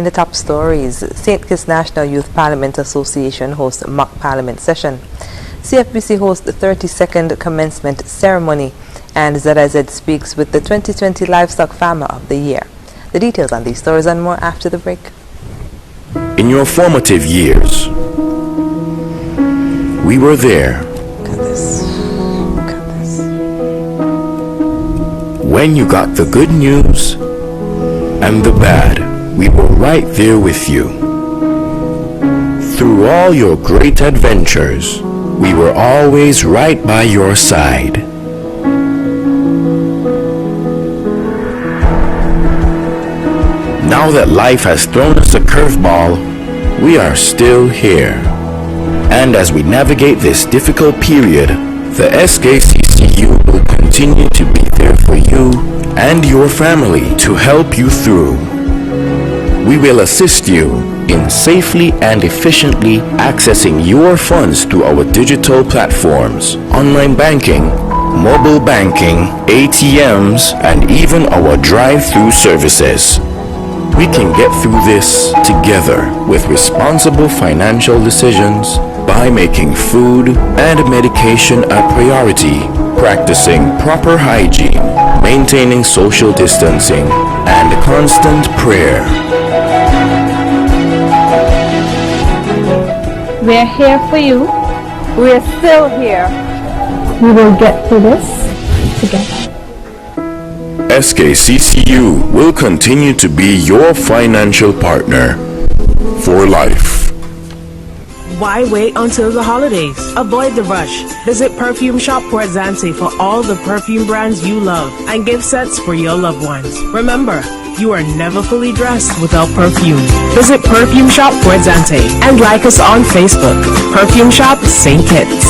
In the top stories, St. Kitts National Youth Parliament Association hosts mock parliament session. CFPC hosts the 32nd commencement ceremony, and ZIZ speaks with the 2020 Livestock Farmer of the Year. The details on these stories and more after the break. In your formative years, we were there. Look at this. Look at this. When you got the good news and the bad, we were right there with you. Through all your great adventures, we were always right by your side. Now that life has thrown us a curveball, we are still here. And as we navigate this difficult period, the SKCCU will continue to be there for you and your family to help you through. We will assist you in safely and efficiently accessing your funds through our digital platforms, online banking, mobile banking, ATMs, and even our drive-through services. We can get through this together with responsible financial decisions by making food and medication a priority, practicing proper hygiene, maintaining social distancing, and constant prayer. We're here for you. We're still here. We will get through this together. SKCCU will continue to be your financial partner for life. Why wait until the holidays? Avoid the rush. Visit Perfume Shop Port Zante for all the perfume brands you love and gift sets for your loved ones. Remember, you are never fully dressed without perfume. Visit Perfume Shop Port Zante and like us on Facebook. Perfume Shop St. Kitts.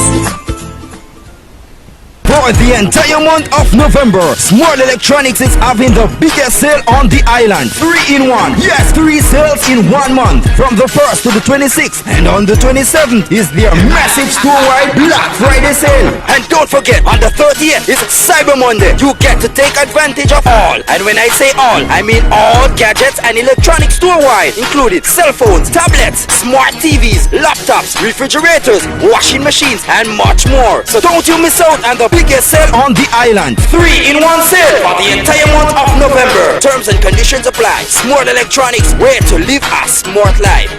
For the entire month of November, Smart Electronics is having the biggest sale on the island. 3 in 1. Yes, 3 sales in 1 month. From the 1st to the 26th. And on the 27th is their massive store-wide Black Friday sale. And don't forget, on the 30th is Cyber Monday. You get to take advantage of all. And when I say all, I mean all gadgets and electronics store-wide. Included cell phones, tablets, smart TVs, laptops, refrigerators, washing machines, and much more. So don't you miss out on the biggest sale on the island. 3 in 1 sale for the entire month of November. Terms and conditions apply. Smart Electronics, where to live a smart life.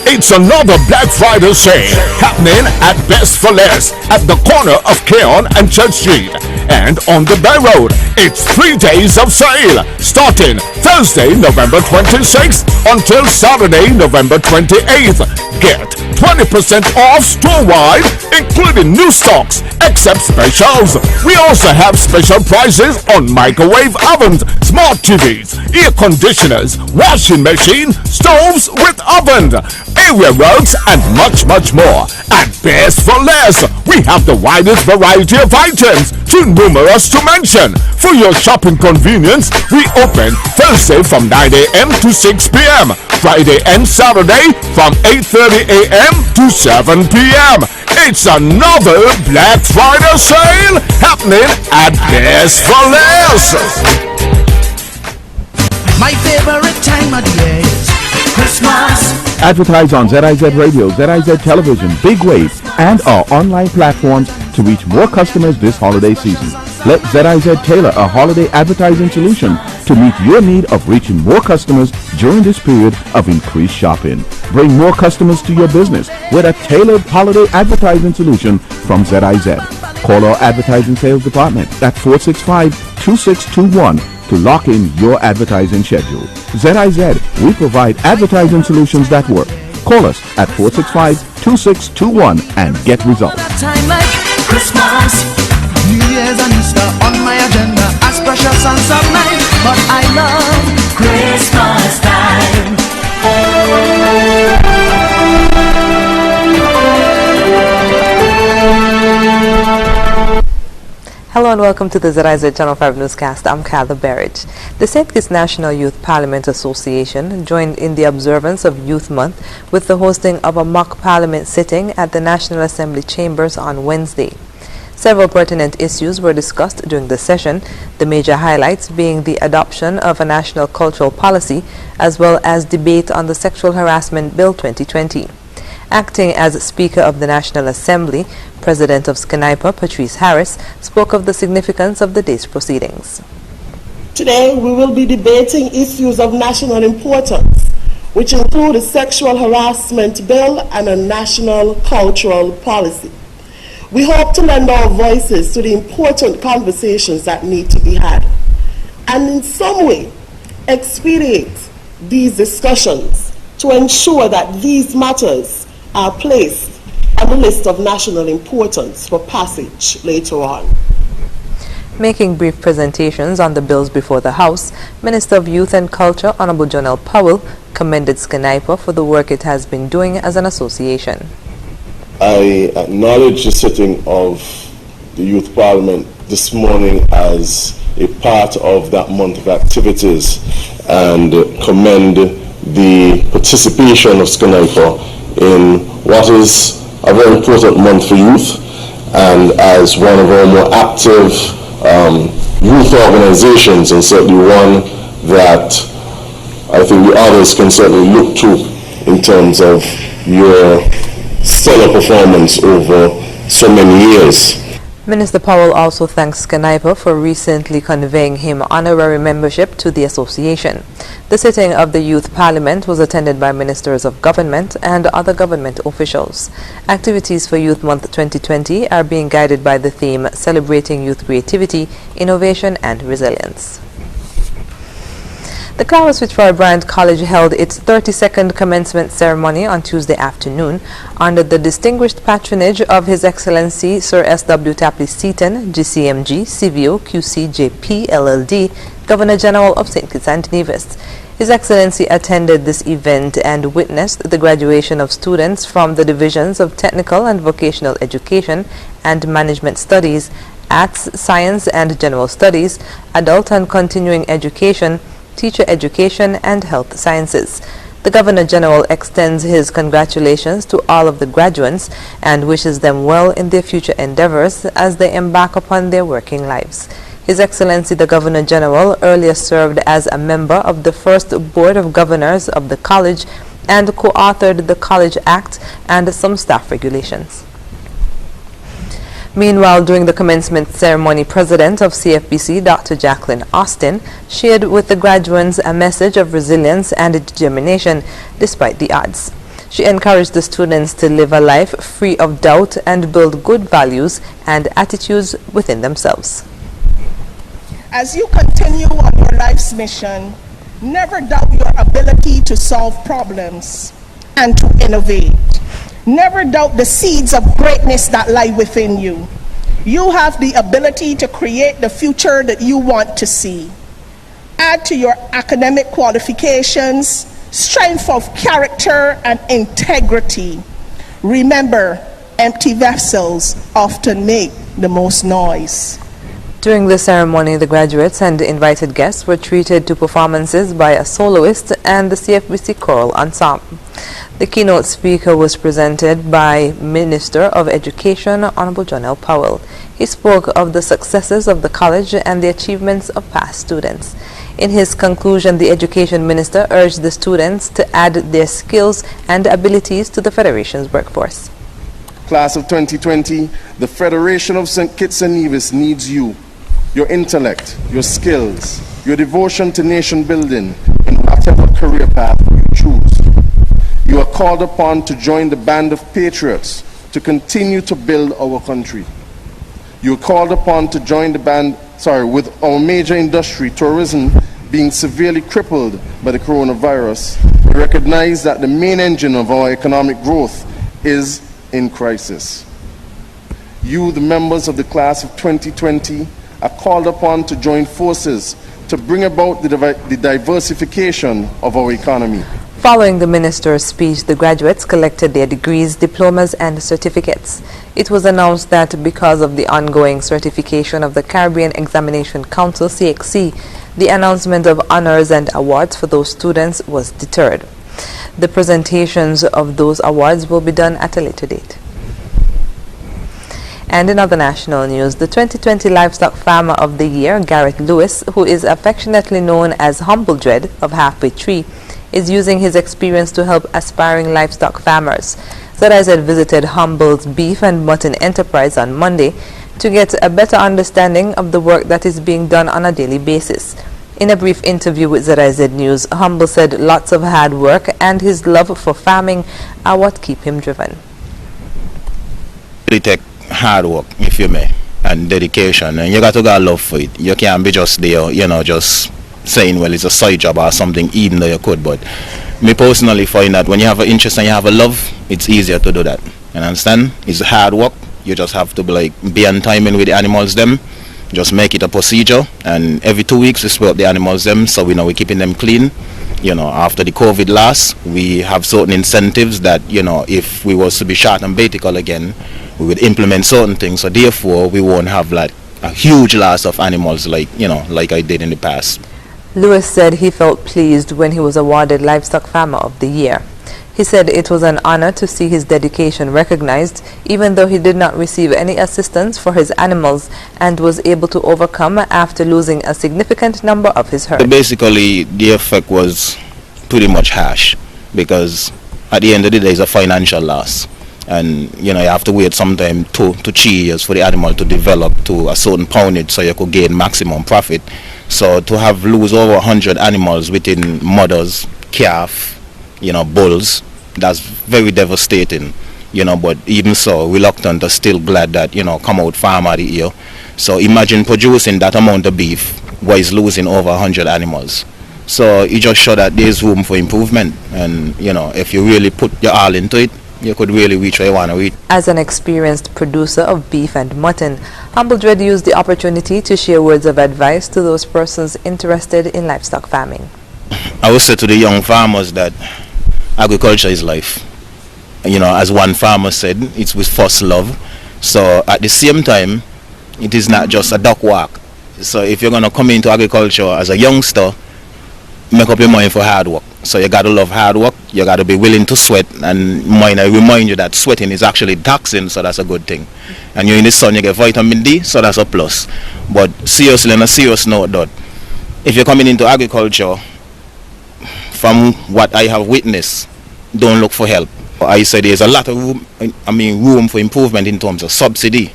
It's another Black Friday sale happening at Best for Less at the corner of Keon and Church Street. And on the Bay Road, it's 3 days of sale starting Thursday, November 26th until Saturday, November 28th. Get 20% off store-wide, including new stocks, except specials. We also have special prices on microwave ovens, smart TVs, air conditioners, washing machine, stoves with oven, area rugs, and much, much more. At Best for Less, we have the widest variety of items, too numerous to mention. For your shopping convenience, we open Thursday from 9 a.m. to 6 p.m., Friday and Saturday from 8:30 a.m. to 7 p.m. It's another Black Friday sale happening at Best for Less. My favorite time of the year is Christmas. Advertise on ZIZ Radio, ZIZ Television, Big Wave, and our online platforms to reach more customers this holiday season. Let ZIZ tailor a holiday advertising solution to meet your need of reaching more customers during this period of increased shopping. Bring more customers to your business with a tailored holiday advertising solution from ZIZ. Call our advertising sales department at 465-2621 to lock in your advertising schedule. ZIZ, we provide advertising solutions that work. Call us at 465-2621 and get results. Time like Christmas, New Year's and Easter on my agenda as precious and sublime. But I love Christmas time. Hello and welcome to the ZIZ Channel 5 newscast. I'm Katha Berridge. The St. Kitts National Youth Parliament Association joined in the observance of Youth Month with the hosting of a mock parliament sitting at the National Assembly chambers on Wednesday. Several pertinent issues were discussed during the session, the major highlights being the adoption of a national cultural policy as well as debate on the Sexual Harassment Bill 2020. Acting as Speaker of the National Assembly, President of SCNIPA, Patrice Harris, spoke of the significance of the day's proceedings. Today we will be debating issues of national importance, which include a Sexual Harassment Bill and a national cultural policy. We hope to lend our voices to the important conversations that need to be had, and in some way expedite these discussions to ensure that these matters are placed on the list of national importance for passage later on. Making brief presentations on the bills before the House, Minister of Youth and Culture, Honorable John L. Powell, commended SCNIPA for the work it has been doing as an association. I acknowledge the sitting of the Youth Parliament this morning as a part of that month of activities and commend the participation of SCNIPA in what is a very important month for youth, and as one of our more active youth organizations, and certainly one that I think the others can certainly look to in terms of your stellar performance over so many years. Minister Powell also thanks SCNIPA for recently conveying him honorary membership to the association. The sitting of the Youth Parliament was attended by ministers of government and other government officials. Activities for Youth Month 2020 are being guided by the theme Celebrating Youth Creativity, Innovation and Resilience. The Clarence Fitzroy Bryant College held its 32nd commencement ceremony on Tuesday afternoon under the distinguished patronage of His Excellency Sir S.W. Tapley Seaton, GCMG, CVO, QC, JP, LLD, Governor General of St. Kitts and Nevis. His Excellency attended this event and witnessed the graduation of students from the divisions of Technical and Vocational Education and Management Studies, Arts, Science and General Studies, Adult and Continuing Education, Teacher Education and Health Sciences. The Governor General extends his congratulations to all of the graduates and wishes them well in their future endeavors as they embark upon their working lives. His Excellency the Governor General earlier served as a member of the first Board of Governors of the College and co-authored the College Act and some staff regulations. Meanwhile, during the commencement ceremony, President of CFPC, Dr. Jacqueline Austin, shared with the graduates a message of resilience and determination despite the odds. She encouraged the students to live a life free of doubt and build good values and attitudes within themselves. As you continue on your life's mission, never doubt your ability to solve problems and to innovate. Never doubt the seeds of greatness that lie within you. You have the ability to create the future that you want to see. Add to your academic qualifications, strength of character and integrity. Remember, empty vessels often make the most noise. During the ceremony, the graduates and invited guests were treated to performances by a soloist and the CFPC Choral Ensemble. The keynote speaker was presented by Minister of Education, Honorable John L. Powell. He spoke of the successes of the college and the achievements of past students. In his conclusion, the Education Minister urged the students to add their skills and abilities to the Federation's workforce. Class of 2020, the Federation of St. Kitts and Nevis needs you, your intellect, your skills, your devotion to nation building in whatever career path you choose. You are called upon to join the band of patriots to continue to build our country. You are called upon to join the band, with our major industry, tourism, being severely crippled by the coronavirus. We recognize that the main engine of our economic growth is in crisis. You, the members of the class of 2020, are called upon to join forces to bring about the diversification of our economy. Following the minister's speech, the graduates collected their degrees, diplomas, and certificates. It was announced that because of the ongoing certification of the Caribbean Examination Council, CXC, the announcement of honors and awards for those students was deterred. The presentations of those awards will be done at a later date. And in other national news, the 2020 Livestock Farmer of the Year, Garrett Lewis, who is affectionately known as Humble Dread of Halfway Tree, is using his experience to help aspiring livestock farmers. ZIZ visited Humble's beef and mutton enterprise on Monday to get a better understanding of the work that is being done on a daily basis. In a brief interview with ZIZ News, Humble said lots of hard work and his love for farming are what keep him driven. It takes hard work, if you may, and dedication, and you got to got love for it. You can't be just there, just saying, well, it's a side job or something, even though you could. But me personally find that when you have an interest and you have a love, it's easier to do that. You understand? It's hard work. You just have to be on timing with the animals them. Just make it a procedure, and every 2 weeks we spray up the animals them, so we know we're keeping them clean. After the COVID loss, we have certain incentives that, if we was to be short and batical again, we would implement certain things. So therefore, we won't have a huge loss of animals like I did in the past. Lewis said he felt pleased when he was awarded Livestock Farmer of the Year. He said it was an honor to see his dedication recognized, even though he did not receive any assistance for his animals and was able to overcome after losing a significant number of his herd. Basically, the effect was pretty much harsh, because at the end of the day, it's a financial loss. And you have to wait sometime 2 to 3 years for the animal to develop to a certain poundage so you could gain maximum profit. So to lose over 100 animals within mothers, calf, bulls, that's very devastating, but even so, reluctant are still glad that, come out farmer of the year. So imagine producing that amount of beef while he's losing over 100 animals. So it just shows that there's room for improvement, and if you really put your all into it, you could really reach where you want to reach. As an experienced producer of beef and mutton, Humble Dread used the opportunity to share words of advice to those persons interested in livestock farming. I would say to the young farmers that agriculture is life. As one farmer said, it's with first love. So at the same time, it is not just a duck walk. So if you're going to come into agriculture as a youngster, make up your mind for hard work. So you got to love hard work, you got to be willing to sweat, and I remind you that sweating is actually toxin, so that's a good thing. And you're in the sun, you get vitamin D, so that's a plus. But seriously, on a serious note, that if you're coming into agriculture, from what I have witnessed, don't look for help. I say there's a lot of room for improvement in terms of subsidy.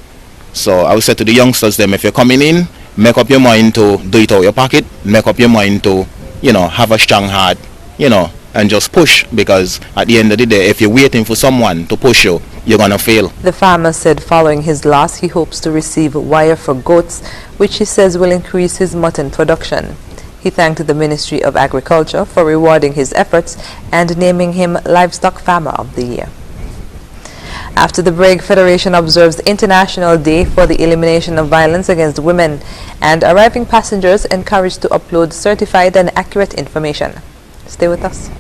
So I would say to the youngsters them, if you're coming in, make up your mind to do it out of your pocket, make up your mind to, have a strong heart, and just push, because at the end of the day, if you're waiting for someone to push you, you're going to fail. The farmer said following his loss, he hopes to receive wire for goats, which he says will increase his mutton production. He thanked the Ministry of Agriculture for rewarding his efforts and naming him Livestock Farmer of the Year. After the break, Federation observes International Day for the Elimination of Violence Against Women, and arriving passengers encouraged to upload certified and accurate information. Stay with us.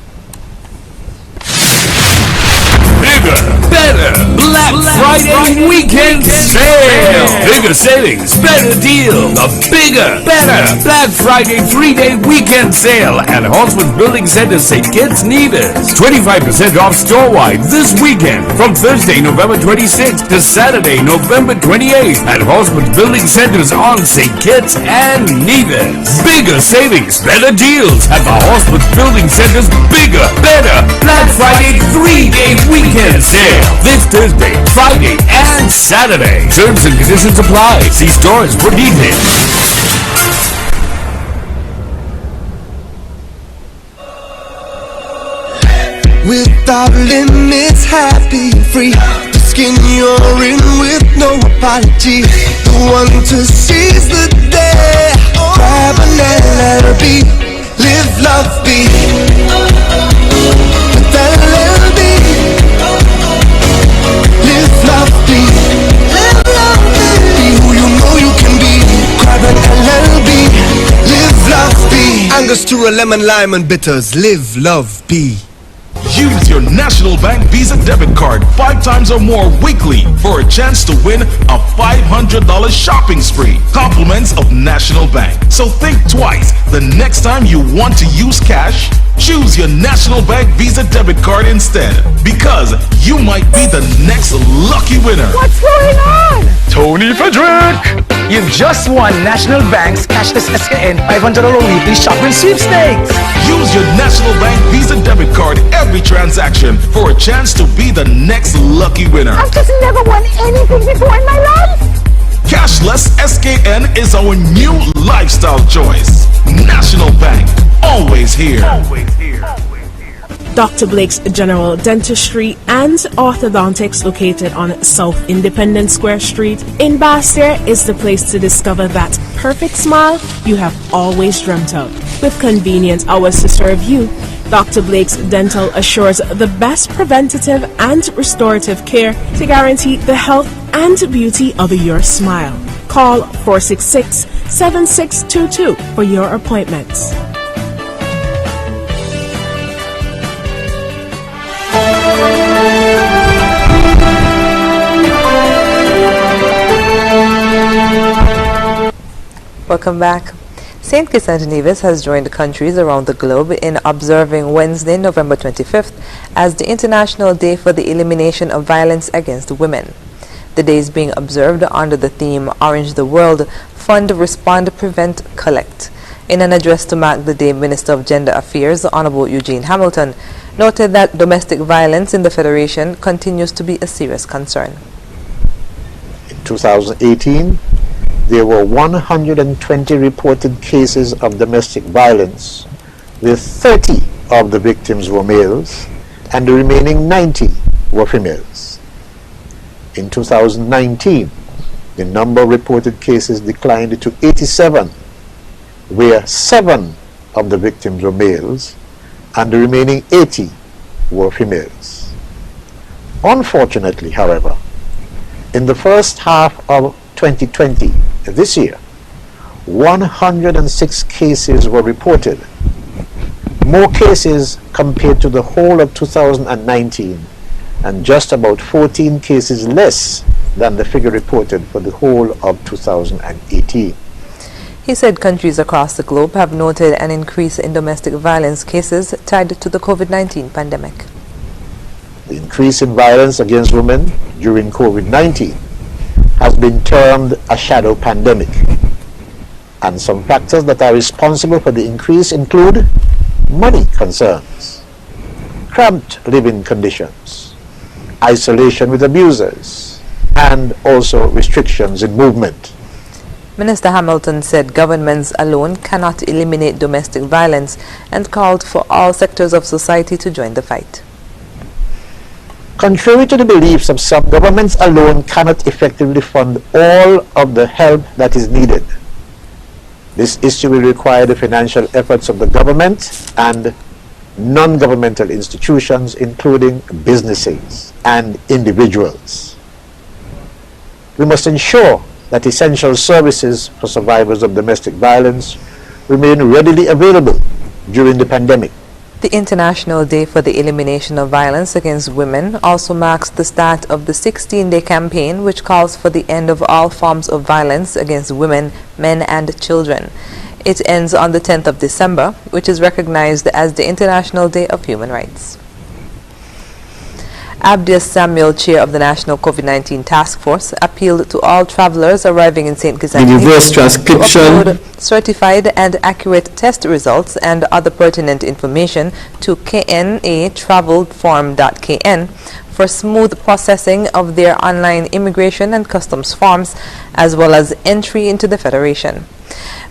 Bigger, better, Black Friday weekend sale. Bigger savings, better deal. The bigger, better Black Friday 3-day weekend sale at Horseman Building Center, St. Kitts, Nevis. 25% off store-wide this weekend from Thursday, November 26th to Saturday, November 28th at Horseman Building Centers on St. Kitts and Nevis. Bigger savings, better deals at the Horseman Building Centers. Bigger, better Black Friday 3-day weekend sale this Thursday, Friday, and Saturday. Terms and conditions apply. See stores for details. Without limits, happy and free. The skin you're in with no apology. The one to seize the day. Grab a net, let her be. Live, love, be. With that LLB. Live, love, be. Live, love, be. Be who you know you can be. Grab an LLB. Live, love, be. Angostura, lemon, lime, and bitters. Live, love, be. Use your National Bank Visa debit card 5 times or more weekly for a chance to win a $500 shopping spree. Compliments of National Bank. So think twice the next time you want to use cash. Choose your National Bank Visa debit card instead, because you might be the next lucky winner. What's going on? Tony Frederick! You've just won National Bank's Cashless SKN $500 weekly shopping sweepstakes. Use your National Bank Visa debit card every transaction for a chance to be the next lucky winner. I've just never won anything before in my life. Cashless SKN is our new lifestyle choice. National Bank, always here. Always here. Dr. Blake's General Dentistry and Orthodontics, located on South Independence Square Street in Basseterre, is the place to discover that perfect smile you have always dreamt of. With convenient hours to serve you, Dr. Blake's Dental assures the best preventative and restorative care to guarantee the health and beauty of your smile. Call 466-7622 for your appointments. Welcome back. St. Kitts and Nevis has joined countries around the globe in observing Wednesday, November 25th, as the International Day for the Elimination of Violence Against Women. The day is being observed under the theme Orange the World, Fund, Respond, Prevent, Collect. In an address to mark the day, Minister of Gender Affairs, Honorable Eugene Hamilton, noted that domestic violence in the Federation continues to be a serious concern. In 2018, there were 120 reported cases of domestic violence, with 30 of the victims were males and the remaining 90 were females. In 2019, the number of reported cases declined to 87, where 7 of the victims were males and the remaining 80 were females. Unfortunately, however, in the first half of 2020, this year, 106 cases were reported, more cases compared to the whole of 2019, and just about 14 cases less than the figure reported for the whole of 2018. He said countries across the globe have noted an increase in domestic violence cases tied to the COVID-19 pandemic. The increase in violence against women during COVID-19 has been termed a shadow pandemic, and some factors that are responsible for the increase include money concerns, cramped living conditions, isolation with abusers, and also restrictions in movement. Minister Hamilton said governments alone cannot eliminate domestic violence and called for all sectors of society to join the fight. Contrary to the beliefs of some, governments alone cannot effectively fund all of the help that is needed. This issue will require the financial efforts of the government and non-governmental institutions, including businesses and individuals. We must ensure that essential services for survivors of domestic violence remain readily available during the pandemic. The International Day for the Elimination of Violence Against Women also marks the start of the 16-day campaign, which calls for the end of all forms of violence against women, men and children. It ends on the 10th of December, which is recognized as the International Day of Human Rights. Abdias Samuel, chair of the National COVID-19 Task Force, appealed to all travelers arriving in St. Kitts and Nevis to upload certified and accurate test results and other pertinent information to knatravelform.kn for smooth processing of their online immigration and customs forms, as well as entry into the Federation.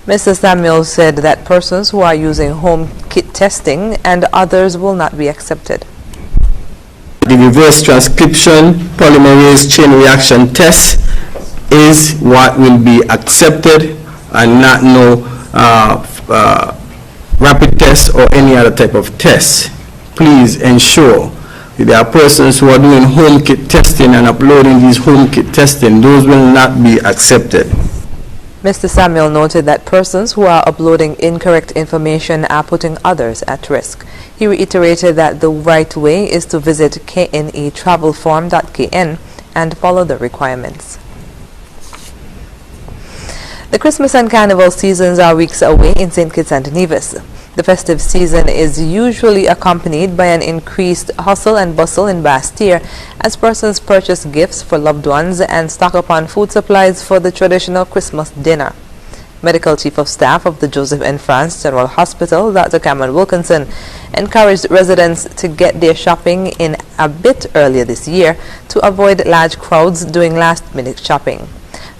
Mr. Samuel said that persons who are using home kit testing and others will not be accepted. The reverse transcription polymerase chain reaction test is what will be accepted, and not no rapid test or any other type of test. Please ensure that there are persons who are doing home kit testing and uploading these home kit testing. Those will not be accepted. Mr. Samuel noted that persons who are uploading incorrect information are putting others at risk. He reiterated that the right way is to visit knetravelform.kn and follow the requirements. The Christmas and Carnival seasons are weeks away in St. Kitts and Nevis. The festive season is usually accompanied by an increased hustle and bustle in Bastille as persons purchase gifts for loved ones and stock up on food supplies for the traditional Christmas dinner. Medical Chief of Staff of the Joseph N. France General Hospital, Dr. Cameron Wilkinson, encouraged residents to get their shopping in a bit earlier this year to avoid large crowds doing last-minute shopping.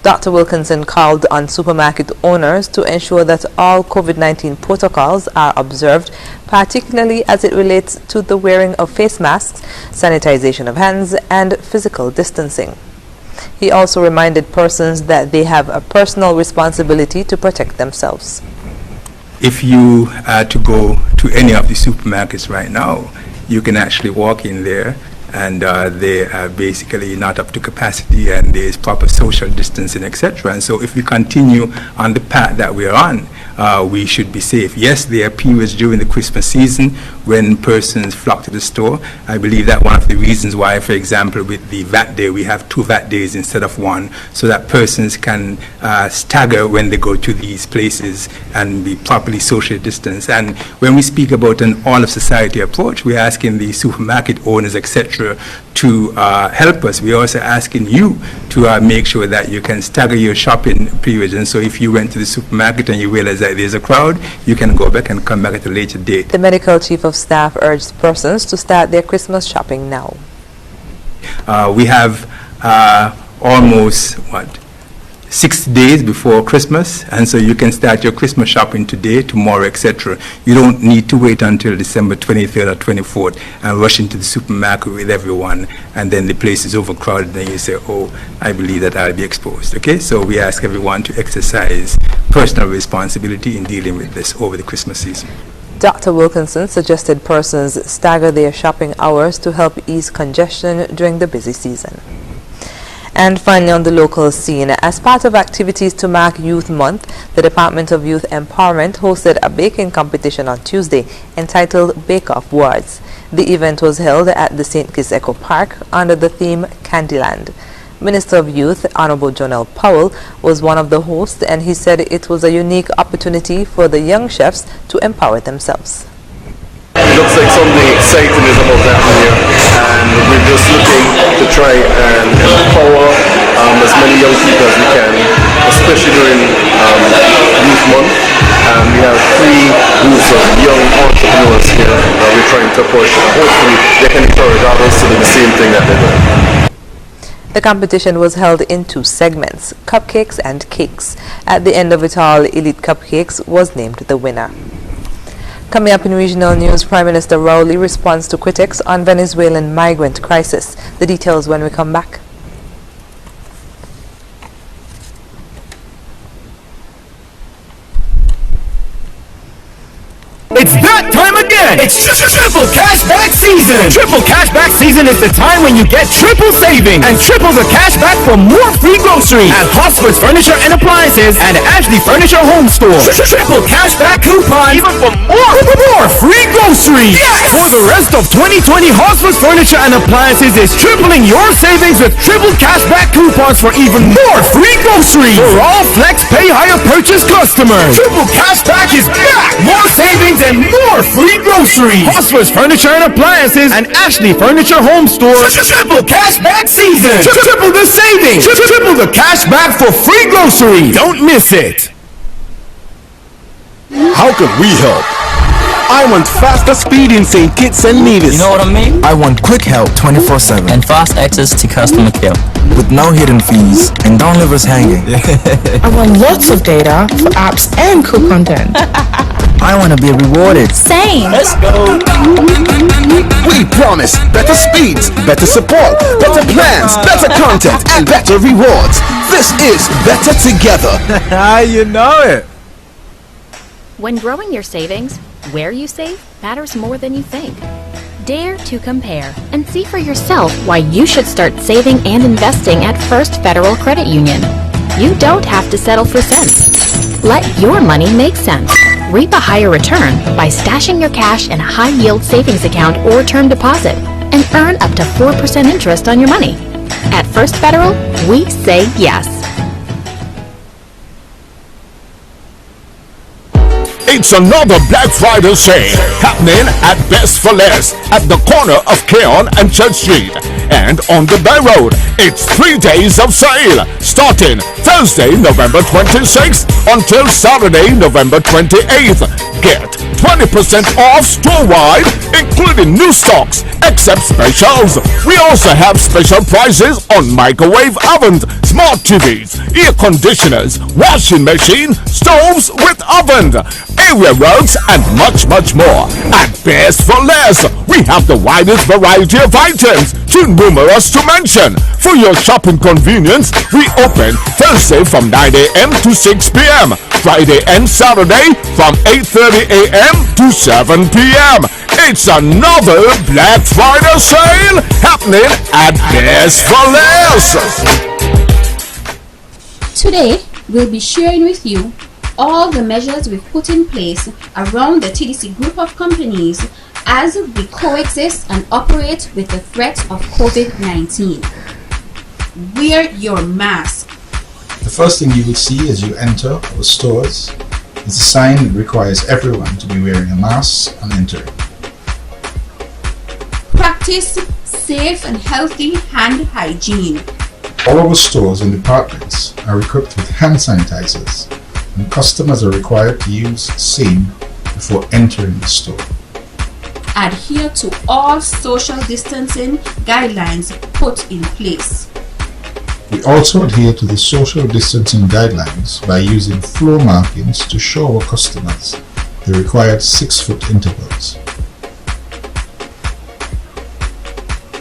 Dr. Wilkinson called on supermarket owners to ensure that all COVID-19 protocols are observed, particularly as it relates to the wearing of face masks, sanitization of hands, and physical distancing. He also reminded persons that they have a personal responsibility to protect themselves. If you are to go to any of the supermarkets right now, you can actually walk in there and they are basically not up to capacity and there is proper social distancing, etc. And so if we continue on the path that we are on, we should be safe. Yes, there are periods during the Christmas season when persons flock to the store. I believe that one of the reasons why, for example, with the VAT day, we have 2 VAT days instead of 1, so that persons can stagger when they go to these places and be properly socially distanced. And when we speak about an all-of-society approach, we're asking the supermarket owners, etc., to help us. We're also asking you to make sure that you can stagger your shopping periods. And so if you went to the supermarket and you realize that there's a crowd, you can go back and come back at a later date. The Medical Chief of Staff urged persons to start their Christmas shopping now. We have almost, 60 days before Christmas, and so you can start your Christmas shopping today, tomorrow, etc. You don't need to wait until December 23rd or 24th and rush into the supermarket with everyone, and then the place is overcrowded, and then you say, oh, I believe that I'll be exposed. Okay, so we ask everyone to exercise personal responsibility in dealing with this over the Christmas season. Dr. Wilkinson suggested persons stagger their shopping hours to help ease congestion during the busy season. And finally, on the local scene, as part of activities to mark Youth Month, the Department of Youth Empowerment hosted a baking competition on Tuesday entitled Bake Off Words. The event was held at the St. Kitts Eco Park under the theme Candyland. Minister of Youth, Honorable Jonell Powell, was one of the hosts, and he said it was a unique opportunity for the young chefs to empower themselves. It looks like something exciting is about to happen here, and we're just looking to try and empower as many young people as we can, especially during Youth Month. We have 3 groups of young entrepreneurs here that we're trying to push. Hopefully they can encourage others to do the same thing that they're doing. The competition was held in 2 segments, cupcakes and cakes. At the end of it all, Elite Cupcakes was named the winner. Coming up in regional news, Prime Minister Rowley responds to critics on Venezuelan migrant crisis. The details when we come back. It's that time again! It's triple cashback season! Triple cashback season is the time when you get triple savings and triple the cashback for more free groceries at Hosford's Furniture and Appliances and Ashley Furniture Home Store. Triple cashback coupons even for more free groceries! Yes! For the rest of 2020, Hosford's Furniture and Appliances is tripling your savings with triple cashback coupons for even more free groceries for all Flex Pay Higher purchase customers. Triple cashback is back! More savings and more free groceries. Hosford's Furniture and Appliances and Ashley Furniture Home Store. Triple cashback season. Triple the savings. Triple the cashback for free groceries. Don't miss it. How can we help? I want faster speed in St. Kitts and Nevis. You know what I mean? I want quick help 24/7 and fast access to customer care with no hidden fees and don't leave us hanging. I want lots of data for apps and cool content. I want to be rewarded. Same. Let's go. We promise better speeds, better support, better plans, better content, and better rewards. This is Better Together. You know it. When growing your savings, where you save matters more than you think. Dare to compare and see for yourself why you should start saving and investing at First Federal Credit Union. You don't have to settle for cents. Let your money make sense. Reap a higher return by stashing your cash in a high-yield savings account or term deposit and earn up to 4% interest on your money. At First Federal, we say yes. It's another Black Friday sale happening at Best for Less at the corner of Keon and Church Street. And on the Bay Road, it's 3 days of sale starting Thursday, November 26th until Saturday, November 28th. Get 20% off store-wide, including new stocks, except specials. We also have special prices on microwave ovens, smart TVs, air conditioners, washing machine, stoves with oven, area rugs, and much, much more. At Best for Less, we have the widest variety of items, too numerous to mention. For your shopping convenience, we open Thursday from 9 a.m. to 6 p.m., Friday and Saturday from 8:30 a.m. to 7 p.m. It's another Black Friday sale happening at Best for Less. Today, we'll be sharing with you all the measures we've put in place around the TDC group of companies as we coexist and operate with the threat of COVID-19. Wear your mask. The first thing you will see as you enter our stores is a sign that requires everyone to be wearing a mask on entering. Practice safe and healthy hand hygiene. All our stores and departments are equipped with hand sanitizers, and customers are required to use the same before entering the store. Adhere to all social distancing guidelines put in place. We also adhere to the social distancing guidelines by using floor markings to show our customers the required 6-foot intervals.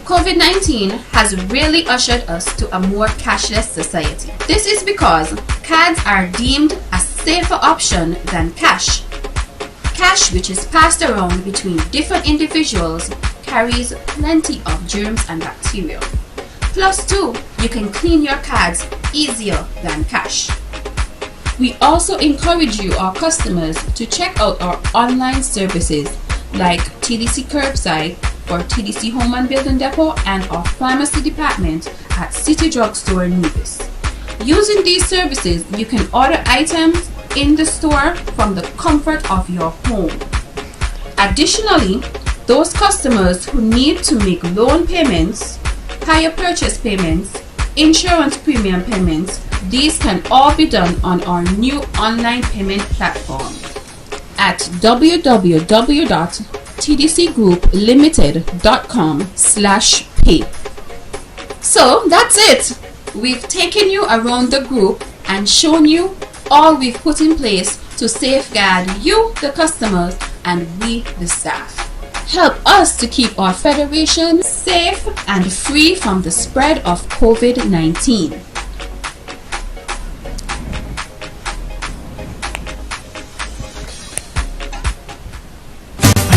COVID-19 has really ushered us to a more cashless society. This is because cards are deemed a safer option than cash. Cash, which is passed around between different individuals, carries plenty of germs and bacteria. Plus, too, you can clean your cards easier than cash. We also encourage you, our customers, to check out our online services like TDC Curbside for TDC Home and Building Depot and our pharmacy department at City Drugstore Nevis. Using these services, you can order items in the store from the comfort of your home. Additionally, those customers who need to make loan payments, hire purchase payments, insurance premium payments, these can all be done on our new online payment platform at www.tdcgrouplimited.com/pay. So that's it. We've taken you around the group and shown you all we've put in place to safeguard you, the customers, and we, the staff. Help us to keep our federation safe and free from the spread of COVID-19.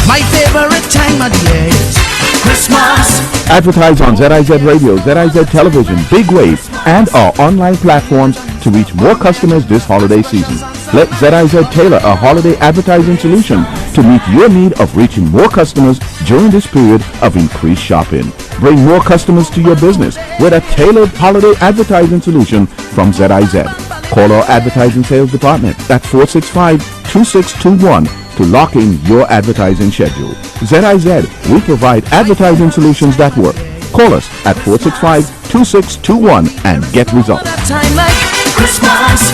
My favorite time of the year is Christmas. Advertise on ZIZ Radio, ZIZ Television, Big Wave, and our online platforms to reach more customers this holiday season. Let ZIZ tailor a holiday advertising solution to meet your need of reaching more customers during this period of increased shopping. Bring more customers to your business with a tailored holiday advertising solution from ZIZ. Call our advertising sales department at 465-2621 to lock in your advertising schedule. ZIZ, we provide advertising solutions that work. Call us at 465-2621 and get results. Time like Christmas,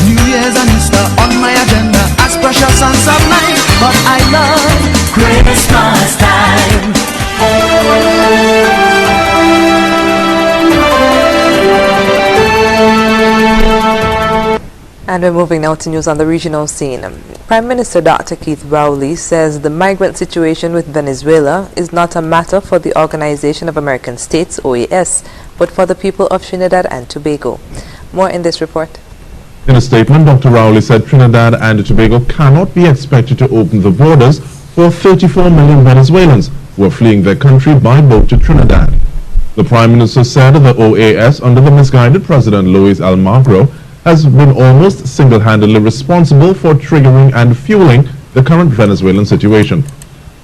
New Year's and Easter on my agenda as precious and sublime. But I love Christmas time. And we're moving now to news on the regional scene. Prime Minister Dr. Keith Rowley says the migrant situation with Venezuela is not a matter for the Organization of American States, OAS, but for the people of Trinidad and Tobago. More in this report. In a statement, Dr. Rowley said Trinidad and Tobago cannot be expected to open the borders for 34 million Venezuelans who are fleeing their country by boat to Trinidad. The Prime Minister said the OAS, under the misguided President Luis Almagro, has been almost single-handedly responsible for triggering and fueling the current Venezuelan situation.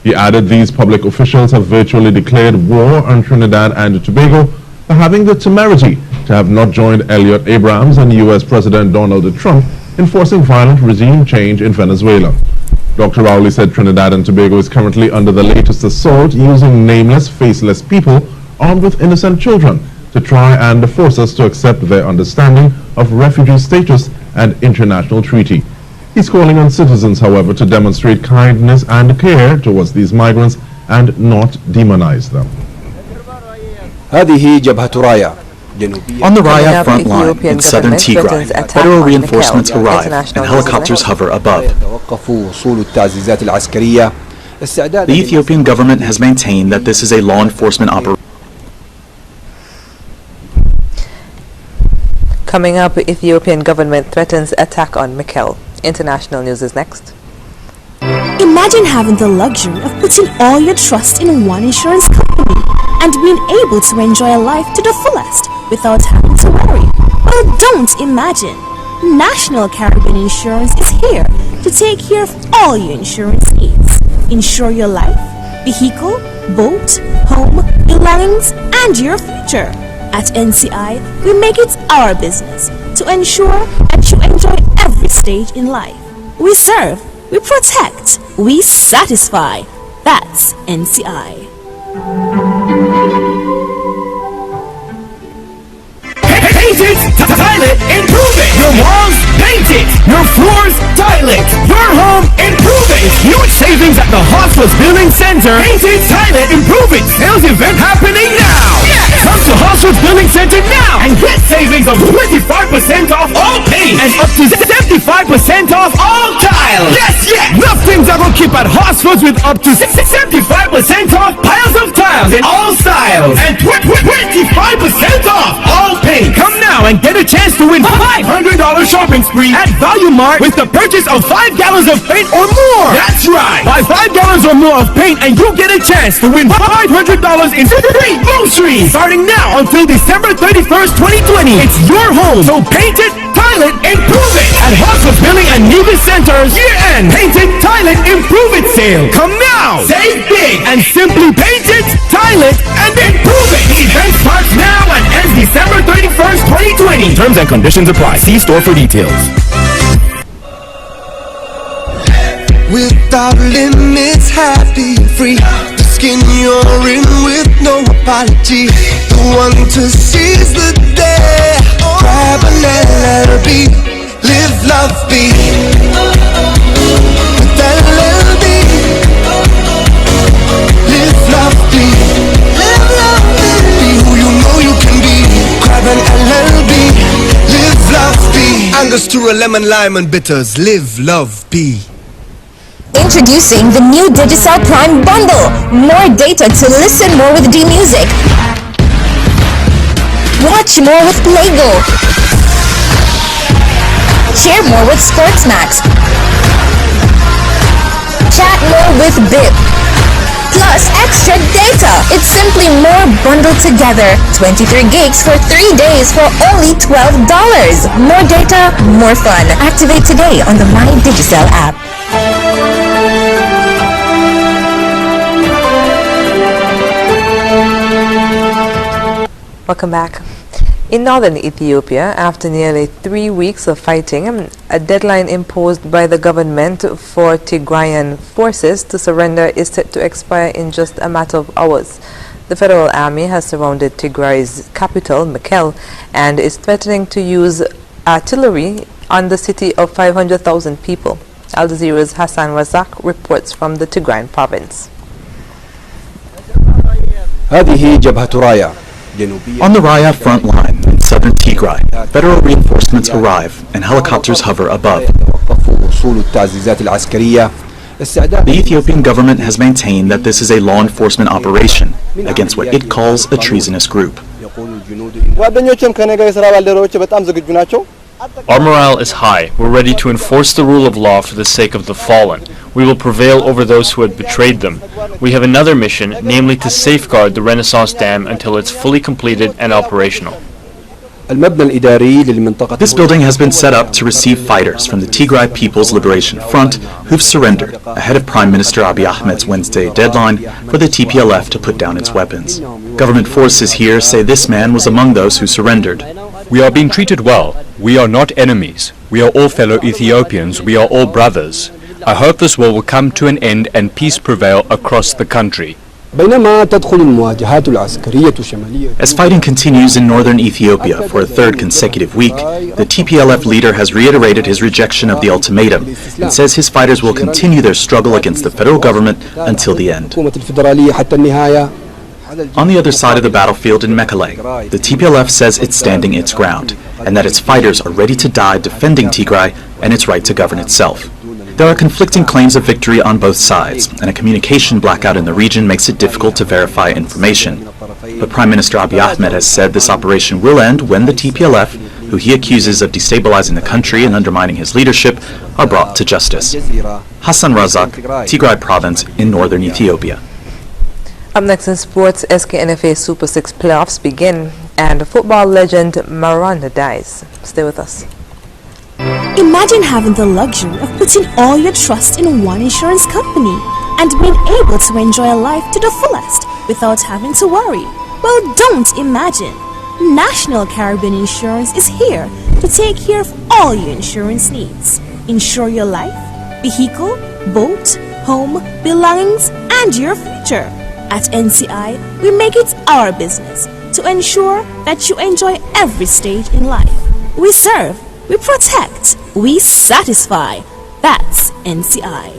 He added these public officials have virtually declared war on Trinidad and Tobago for having the temerity to have not joined Elliot Abrams and U.S. President Donald Trump in forcing violent regime change in Venezuela. Dr. Rowley said Trinidad and Tobago is currently under the latest assault using nameless, faceless people armed with innocent children to try and force us to accept their understanding of refugee status and international treaty. He's calling on citizens, however, to demonstrate kindness and care towards these migrants and not demonize them. On the Raya front line in southern Tigray, federal reinforcements arrive and helicopters hover above. The Ethiopian government has maintained that this is a law enforcement operation. Coming up, Ethiopian government threatens attack on Mekelle. International news is next. Imagine having the luxury of putting all your trust in one insurance company and being able to enjoy a life to the fullest without having to worry. Well, don't imagine. National Caribbean Insurance is here to take care of all your insurance needs. Insure your life, vehicle, boat, home, belongings, and your future. At NCI, we make it our business to ensure that you enjoy every stage in life. We serve, we protect, we satisfy. That's NCI. Paint it, tile it, improve it. Your walls, paint it. Your floors, tile it. Your home, improve it. Huge savings at the Hosford's Building Center. Paint it, tile it, improve it. Sales event happening now. Yes. Come to Hosford's Building Center now and get savings of 25% off all paint and up to 75% off all tiles. Yes, yes. Nothing's ever keep at Hosford's with up to 75% off piles of tiles in all styles and 25% off all paint. Come now and get a chance to win $500 shopping spree at Value Mart with the purchase of 5 gallons of paint or more. That's right. Buy 5 gallons or more of paint and you get a chance to win $500 in free groceries. Starting now until December 31st, 2020. It's your home, so paint it, tile it, improve it. At Hosford's Building and Nevis Centers, year-end Paint It, Tile It, Improve It sale. Come now. Save big and simply paint it, tile it, and improve it. The event starts now and ends December 31st, 2020. Terms and conditions apply. See store for details. Without limits, happy and free. The skin you're in with no apology. The one to seize the day. Grab an LLB. Live, love, be. With LLB. Live, love, be. Live, love, be. Be who you know you can be. Grab an LLB. Live, love, be. Angostura, lemon, lime and bitters. Live, love, be. Introducing the new Digicel Prime Bundle. More data to listen more with D-Music. Watch more with Lego. Share more with Sportsmax. Chat more with Bip. Plus extra data. It's simply more bundled together. 23 gigs for 3 days for only $12. More data, more fun. Activate today on the My Digicel app. Welcome back. In northern Ethiopia, after nearly 3 weeks of fighting, a deadline imposed by the government for Tigrayan forces to surrender is set to expire in just a matter of hours. The federal army has surrounded Tigray's capital, Mekelle, and is threatening to use artillery on the city of 500,000 people. Al Jazeera's Hassan Razak reports from the Tigrayan province. On the Raya front line in southern Tigray, federal reinforcements arrive and helicopters hover above. The Ethiopian government has maintained that this is a law enforcement operation against what it calls a treasonous group. Our morale is high. We're ready to enforce the rule of law for the sake of the fallen. We will prevail over those who had betrayed them. We have another mission, namely to safeguard the Renaissance Dam until it's fully completed and operational. This building has been set up to receive fighters from the Tigray People's Liberation Front who've surrendered ahead of Prime Minister Abiy Ahmed's Wednesday deadline for the TPLF to put down its weapons. Government forces here say this man was among those who surrendered. We are being treated well. We are not enemies. We are all fellow Ethiopians. We are all brothers. I hope this war will come to an end and peace prevail across the country. As fighting continues in northern Ethiopia for a third consecutive week, the TPLF leader has reiterated his rejection of the ultimatum and says his fighters will continue their struggle against the federal government until the end. On the other side of the battlefield in Mekelle, the TPLF says it's standing its ground and that its fighters are ready to die defending Tigray and its right to govern itself. There are conflicting claims of victory on both sides, and a communication blackout in the region makes it difficult to verify information. But Prime Minister Abiy Ahmed has said this operation will end when the TPLF, who he accuses of destabilizing the country and undermining his leadership, are brought to justice. Hassan Razak, Tigray Province in northern Ethiopia. Up next in sports, SKNFA Super 6 playoffs begin, and football legend Maradona dies. Stay with us. Imagine having the luxury of putting all your trust in one insurance company and being able to enjoy life to the fullest without having to worry. Well, don't imagine. National Caribbean Insurance is here to take care of all your insurance needs. Insure your life, vehicle, boat, home, belongings, and your future. At NCI, we make it our business to ensure that you enjoy every stage in life. We serve, we protect, we satisfy. That's NCI.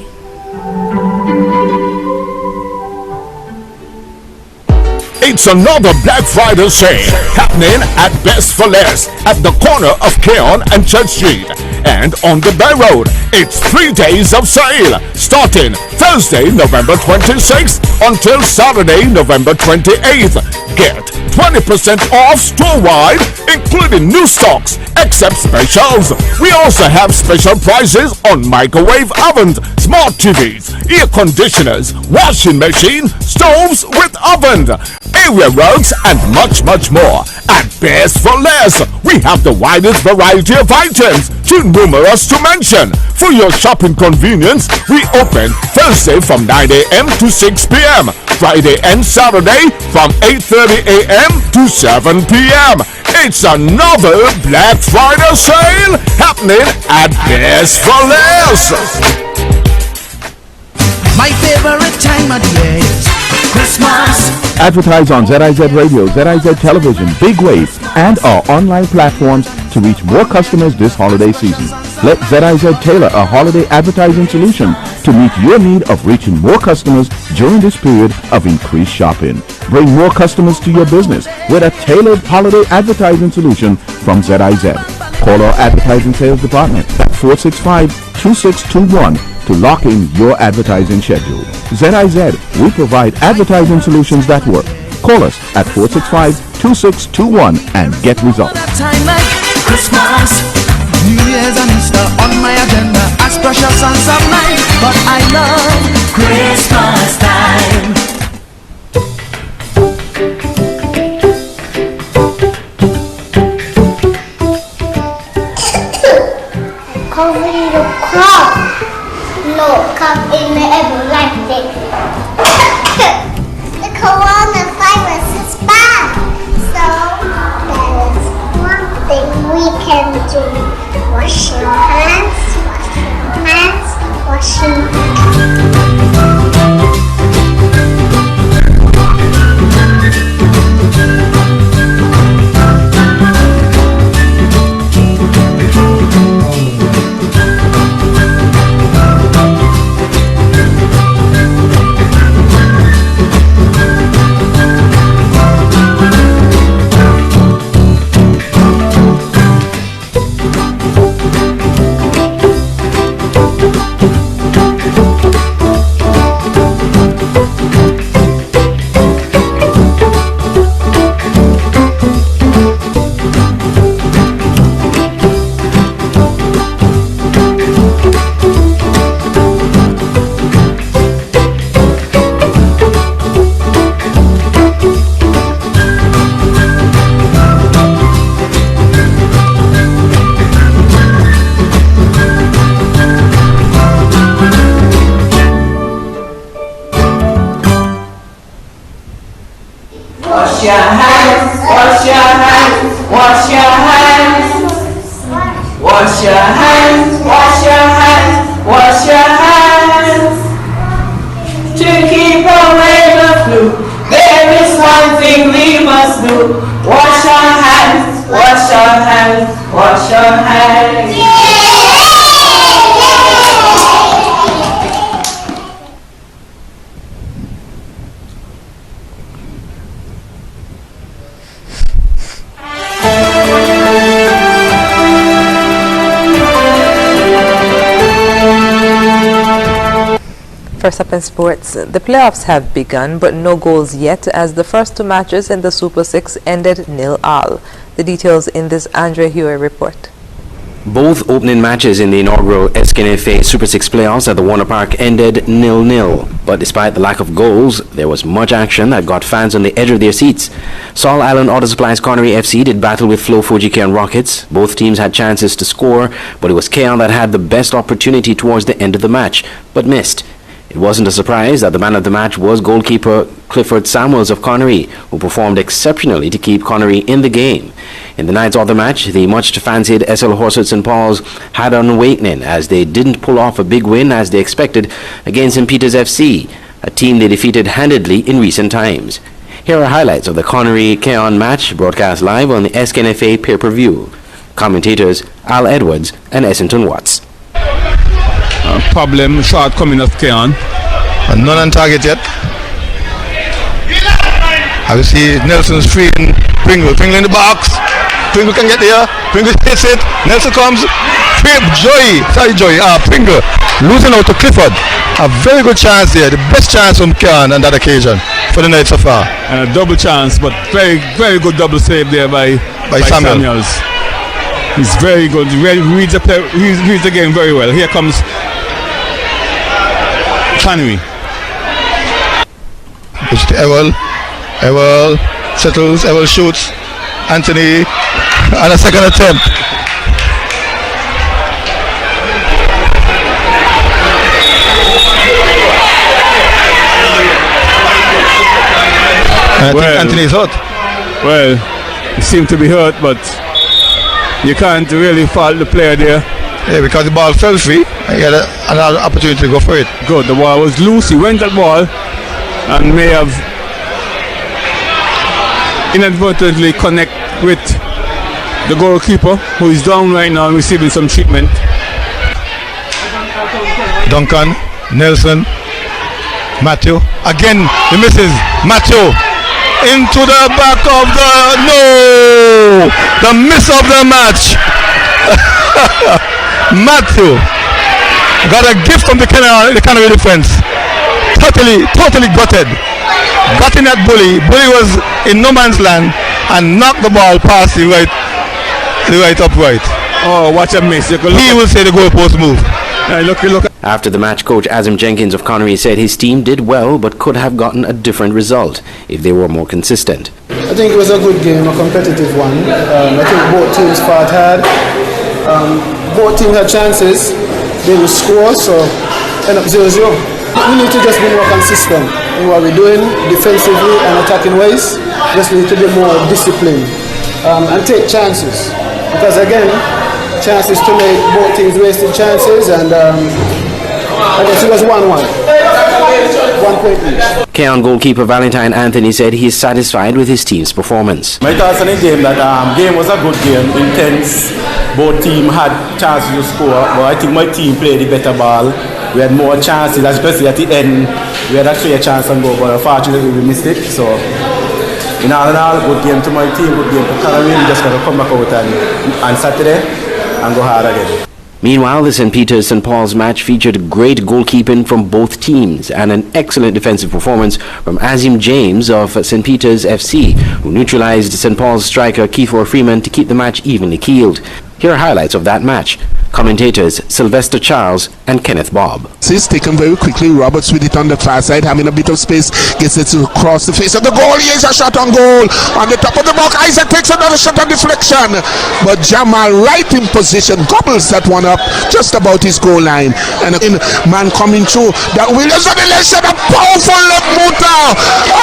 It's another Black Friday sale happening at Best for Less at the corner of Keon and Church Street. And on the Bay Road, it's 3 days of sale starting Thursday, November 26th until Saturday, November 28th. Get 20% off store-wide, including new stocks, except specials. We also have special prices on microwave ovens, smart TVs, air conditioners, washing machine, stoves with oven, area rugs, and much, much more. At Best for Less, we have the widest variety of items, too numerous to mention. For your shopping convenience, we open Thursday from 9 a.m. to 6 p.m. Friday and Saturday from 8:30 a.m. to 7 p.m. It's another Black Friday sale happening at Best for Less. My favorite time of the year is Christmas. Advertise on ZIZ Radio, ZIZ Television, Big Wave, and our online platforms to reach more customers this holiday season. Let ZIZ tailor a holiday advertising solution to meet your need of reaching more customers during this period of increased shopping. Bring more customers to your business with a tailored holiday advertising solution from ZIZ. Call our advertising sales department at 465-2621 to lock in your advertising schedule. ZIZ, we provide advertising solutions that work. Call us at 465-2621 and get results. Time like Christmas, New Year's and Easter on my agenda as precious and sublime, but I love Christmas time. Cover the crop. No, in the ever like this. The coronavirus is bad. So there is one thing we can do. Wash your hands, wash your Wash your hands. Wash your hands. Wash your hands. Wash your hands. To keep away the flu, there is one thing we must do. Wash our hands. Wash our hands. Wash your hands. First up in sports, the playoffs have begun, but no goals yet as the first two matches in the Super 6 ended 0-0. The details in this Andre Huey report. Both opening matches in the inaugural SKNFA Super 6 playoffs at the Warner Park ended 0-0. But despite the lack of goals, there was much action that got fans on the edge of their seats. Saul Island Auto Supply's Connery FC did battle with Flow Fuji Keon Rockets. Both teams had chances to score, but it was Keon that had the best opportunity towards the end of the match, but missed. It wasn't a surprise that the man of the match was goalkeeper Clifford Samuels of Connery, who performed exceptionally to keep Connery in the game. In the night's other match, the much-fancied SL Horse at St. Paul's had an awakening as they didn't pull off a big win as they expected against St. Peter's FC, a team they defeated handedly in recent times. Here are highlights of the Connery-Keon match broadcast live on the SKNFA pay-per-view. Commentators Al Edwards and Essington Watts. Problem, shortcoming of Keon. And none on target yet. I will see Nelson's free in Pringle. Pringle in the box. Pringle can get there. Pringle hits it. Nelson comes. Pringle losing out to Clifford. A very good chance there. The best chance from Keon on that occasion for the night so far. And a double chance, but very, very good double save there by Samuels. He's very good. He reads the game very well. Here comes Connery. It's to Ewell settles. Ewell shoots. Anthony on a second attempt. I think Anthony's hurt. Well, he seemed to be hurt, but you can't really fault the player there. Yeah, because the ball fell free. He had another opportunity to go for it. Good. The ball was loose. He went at the ball and may have inadvertently connect with the goalkeeper, who is down right now and receiving some treatment. Duncan, Nelson, Matthew. Again, he misses. Matthew into the back of the miss of the match. Matthew got a gift from the Canary defense. Totally gutted. Got in that Bully. Bully was in no man's land and knocked the ball past the right upright. Oh, watch a miss. He will say the goalpost move. Look. After the match, coach Azim Jenkins of Connery said his team did well but could have gotten a different result if they were more consistent. I think it was a good game, a competitive one. I think both teams fought hard. Both teams had chances. They will score, so end up 0-0. We need to just be more consistent in what we're doing defensively and attacking ways. Just need to be more disciplined and take chances. Because again, chances to make both teams wasted chances, and I guess it was 1-1. 1 point each. Keon goalkeeper Valentine Anthony said he is satisfied with his team's performance. My thoughts on the game, that game was a good game, intense. Both teams had chances to score, but I think my team played the better ball. We had more chances, as you can see at the end. We had actually a chance on goal, but unfortunately we missed it. So, in all, good game to my team, good game to Connery. We just got to come back out on Saturday and go hard again. Meanwhile, the St. Peter's-St. Paul's match featured great goalkeeping from both teams and an excellent defensive performance from Azim James of St. Peter's FC, who neutralized St. Paul's striker Keith Freeman to keep the match evenly keeled. Here are highlights of that match. Commentators Sylvester Charles and Kenneth Bob. It's taken very quickly. Roberts with it on the far side, having a bit of space, gets it across the face of the goal. Here's a shot on goal on the top of the box. Isaac takes another shot on deflection, but Jamal right in position gobbles that one up just about his goal line. And in man coming through, that Williams on the left side, a powerful left booter,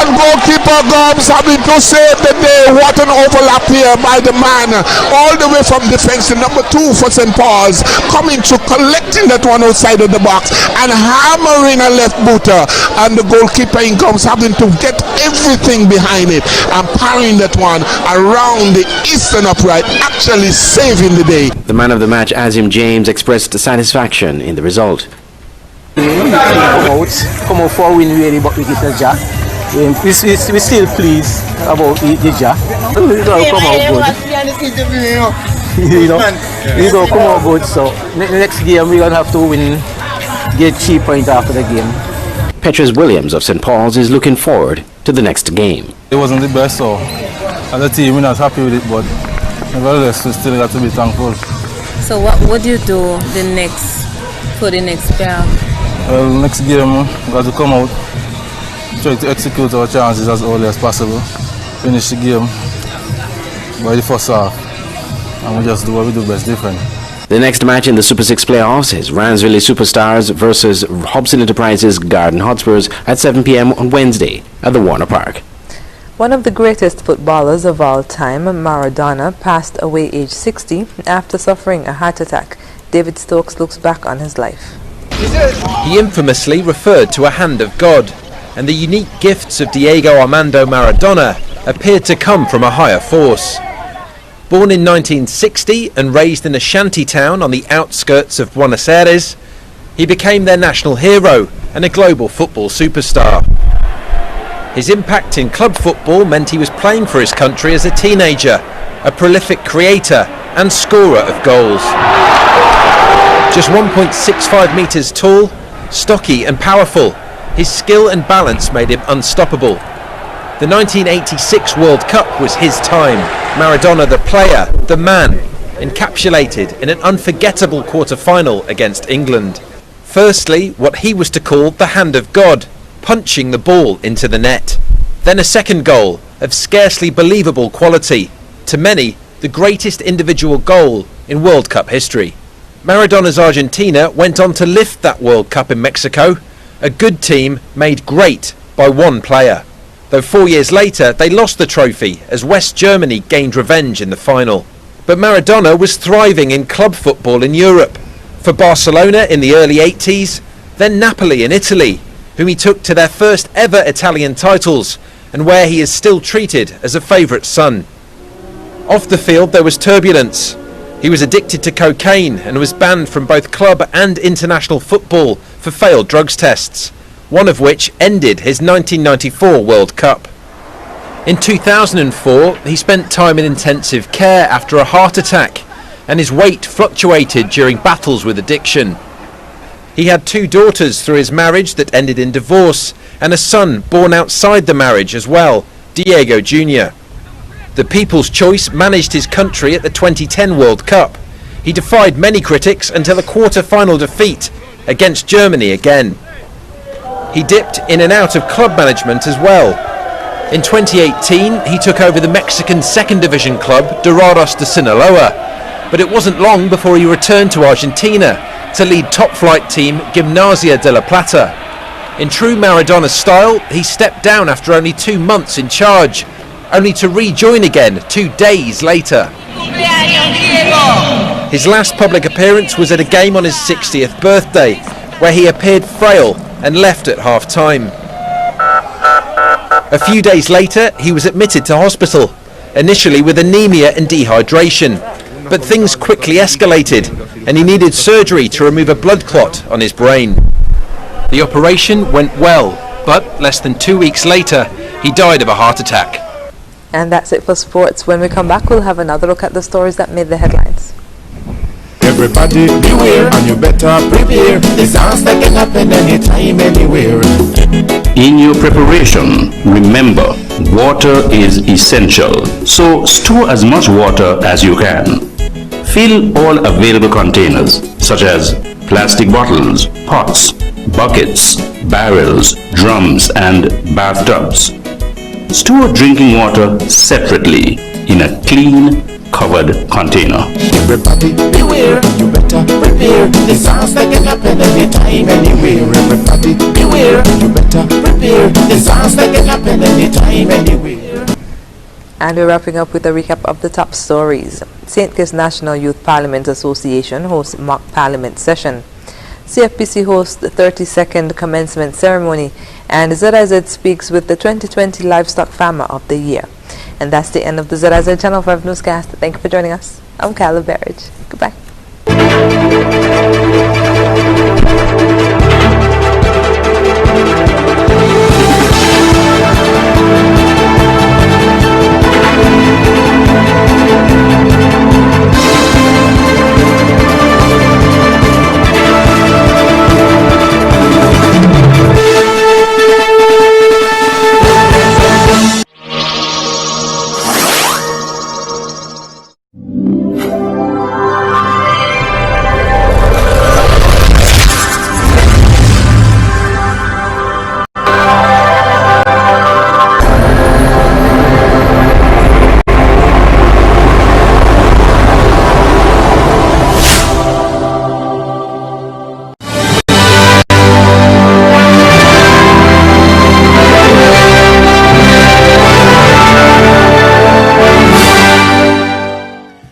and goalkeeper Gomes having to save the day. What an overlap here by the man all the way from defense to number 2 for St. Paul's, coming through, collecting that one outside of the box and hammering a left booter, and the goalkeeper in Gomes having to get everything behind it and parrying that one around the eastern upright, actually saving the day. The man of the match, Azim James, expressed satisfaction in the result. Come out for a win really, but we get a jack. We're still pleased about the jack. We're going to come out good. You know, we're going to come out good, so next game we're going to have to win, get 3 points after the game. Petrus Williams of St. Paul's is looking forward to the next game. It wasn't the best, so as a team we're not happy with it, but nevertheless we still got to be thankful. So what do you do for the next pair? Well, next game we got to come out, try to execute our chances as early as possible, finish the game by the first half, and we just do what we do best, different. The next match in the Super 6 playoffs is Ransville Superstars versus Hobson Enterprises Garden Hotspurs at 7 p.m. on Wednesday at the Warner Park. One of the greatest footballers of all time, Maradona, passed away aged 60 after suffering a heart attack. David Stokes looks back on his life. He infamously referred to a hand of God, and the unique gifts of Diego Armando Maradona appeared to come from a higher force. Born in 1960 and raised in a shanty town on the outskirts of Buenos Aires, he became their national hero and a global football superstar. His impact in club football meant he was playing for his country as a teenager, a prolific creator and scorer of goals. Just 1.65 metres tall, stocky and powerful, his skill and balance made him unstoppable. The 1986 World Cup was his time. Maradona, the player, the man, encapsulated in an unforgettable quarter-final against England. Firstly, what he was to call the hand of God, punching the ball into the net. Then a second goal of scarcely believable quality, to many the greatest individual goal in World Cup history. Maradona's Argentina went on to lift that World Cup in Mexico, a good team made great by one player. Though 4 years later they lost the trophy as West Germany gained revenge in the final. But Maradona was thriving in club football in Europe, for Barcelona in the early 80s, then Napoli in Italy, whom he took to their first ever Italian titles, and where he is still treated as a favourite son. Off the field there was turbulence. He was addicted to cocaine and was banned from both club and international football for failed drugs tests, one of which ended his 1994 World Cup. In 2004, he spent time in intensive care after a heart attack, and his weight fluctuated during battles with addiction. He had 2 daughters through his marriage that ended in divorce, and a son born outside the marriage as well, Diego Jr. The People's Choice managed his country at the 2010 World Cup. He defied many critics until a quarter-final defeat against Germany again. He dipped in and out of club management as well. In 2018, he took over the Mexican second division club Dorados de Sinaloa, but it wasn't long before he returned to Argentina to lead top-flight team Gimnasia de la Plata. In true Maradona style, he stepped down after only 2 months in charge, only to rejoin again 2 days later. His last public appearance was at a game on his 60th birthday, where he appeared frail and left at half-time. A few days later, he was admitted to hospital, initially with anemia and dehydration, but things quickly escalated, and he needed surgery to remove a blood clot on his brain. The operation went well, but less than 2 weeks later, he died of a heart attack. And that's it for sports. When we come back, we'll have another look at the stories that made the headlines. Everybody beware, and you better prepare. Disaster can happen anytime, anywhere. In your preparation, remember, water is essential. So store as much water as you can. Fill all available containers, such as plastic bottles, pots, buckets, barrels, drums, and bathtubs. Store drinking water separately in a clean, covered container. Everybody beware, you better prepare. Disaster can happen anytime, anywhere. Everybody beware, you better prepare. Disaster can happen anytime, anywhere. And we're wrapping up with a recap of the top stories. St. Kitts National Youth Parliament Association hosts mock parliament session. CFPC hosts the 32nd commencement ceremony, and ZIZ speaks with the 2020 Livestock Farmer of the Year. And that's the end of the ZIZ Channel 5 newscast. Thank you for joining us. I'm Kyla Berridge. Goodbye.